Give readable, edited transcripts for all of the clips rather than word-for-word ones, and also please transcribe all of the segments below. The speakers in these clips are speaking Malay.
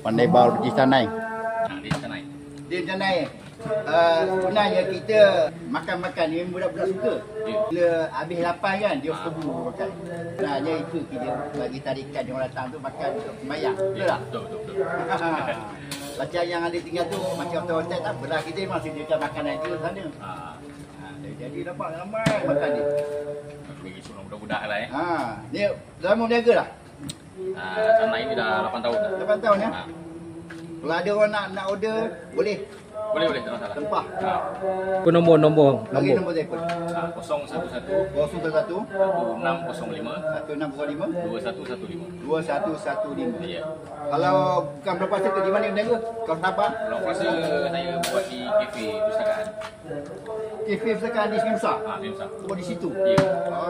Pandai baru di canai. Di canai. Di canai. Sebenarnya kita makan-makan ni budak-budak suka. Bila habis lapar kan, dia serbu makan. Sebenarnya itu kita bagi tarikan yang orang datang tu makan sembahyang. Betul tak? Betul. Macam yang ada tinggal tu, macam hotel-hotel tak apalah. Kita memang sediakan makanan itu sana. Jadi nampak ramai makan ni. Bagi semua budak-budak lah Ni lama berniaga lah? Canai ni dah 8 tahun dah. 8 tahun ya? Kalau ada orang nak order, boleh? Boleh, tak masalah. Tempah. Nombor. Bagi nombor telefon. 011 011 1605 1605 2115. 2115. Ya. Kalau bukan berapa set di mana berniaga? Kalau Sabah? Kalau puasa saya buat di kafe pustakaan. Kafe Pustakaan di Sungai Besar? Sungai Besar. Oh, di situ? Ya.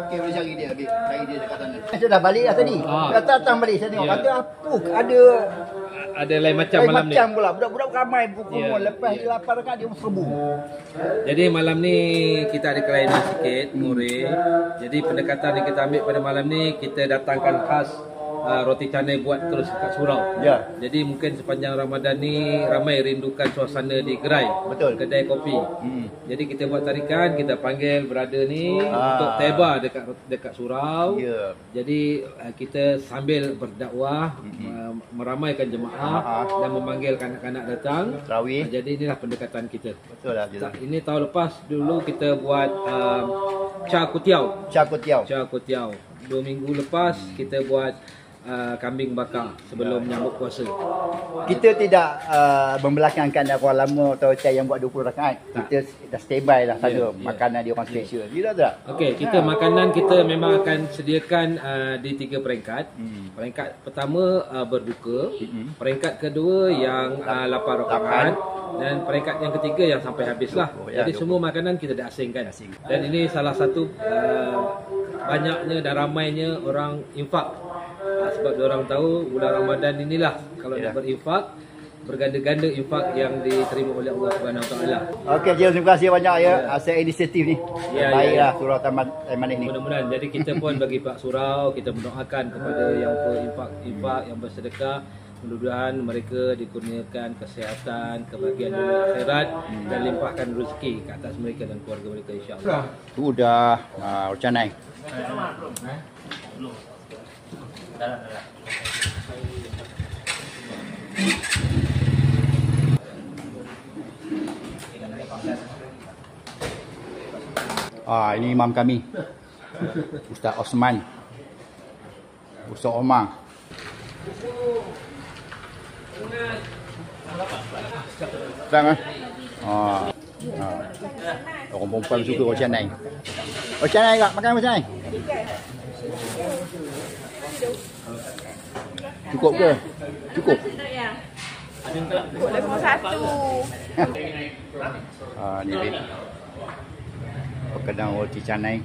Okey, boleh cari dia. Cari dia dekat sana. Saya dah balik lah tadi. Datang balik saya tengok. Ya. Kata apa? Ada lain macam malam ni. macam pula. Budak-budak ramai berkumpul. Lepas dia lapar dekat dia serbu. Jadi malam ni kita ada kelainan sikit, Murid. Jadi pendekatan yang kita ambil pada malam ni, kita datangkan khas roti canai buat terus kat surau. Ya. Jadi mungkin sepanjang Ramadan ni ramai rindukan suasana di gerai. Betul. Kedai kopi. Jadi kita buat tarikan, kita panggil brother ni untuk teba dekat surau. Ya. Jadi kita sambil berdakwah, meramaikan jemaah dan memanggil kanak-kanak datang. Tarawih. Jadi inilah pendekatan kita. Betul lah. Ini tahun lepas dulu kita buat cha kutiau. Cha Kutiau. 2 minggu lepas kita buat kambing bakar sebelum menyambut puasa. Kita tidak membelakangkan orang lama atau hotel yang buat 20 rakaat. Kita dah standby lah sana. Makanan dia orang special. Gila tak? Okey, kita makanan kita memang akan sediakan di 3 peringkat. Peringkat pertama berbuka, peringkat kedua yang 8 rakaat dan peringkat yang ketiga yang sampai habis lah. Jadi semua makanan kita dah asingkan. Dan ini salah satu banyaknya dan ramainya orang infak. Sebab diorang tahu bulan Ramadan inilah kalau nak berinfak, berganda-ganda infak yang diterima oleh Allah Subhanahu Wa Taala. Okey, terima kasih banyak ya atas inisiatif ni. Baiklah surau Taman Manis ni. Mudah-mudahan. Jadi kita pun bagi Pak Surau, kita mendoakan kepada yang berinfak, yang bersedekah, mudah-mudahan mereka dikurniakan kesihatan, kebahagiaan dunia akhirat dan limpahkan rezeki ke atas mereka dan keluarga mereka insya-Allah. Sudah canai. Ini imam kami, Ustaz Osman, Ustaz Omar. Sang orang perempuan suka roti canai. Roti canai tak? Makan roti canai? Cukup ke? Cukup. Boleh pun satu. Ni dia. Kedai roti canai.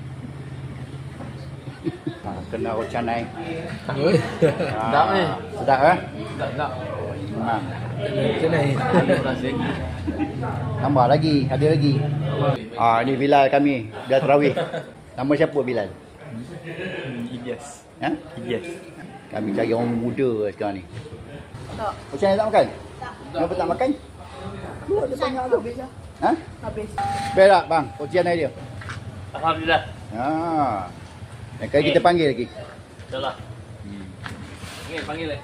Kedai roti canai. Sedap ni. Sedap eh? Sedap. Canai. Tambah lagi, ada lagi. Ni Bilal kami, dah tarawih. Nama siapa Bilal? Ilyas. Ha? Ilyas. Kami cari orang muda sekarang ni. Tak. Macam mana tak makan? Tak. Kenapa tak makan? Lu ada banyak lah. Habis lah. Ha? Habis. Best tak bang? Ujian dia? Alhamdulillah. Dan kali kita panggil lagi. Dah lah. Panggil.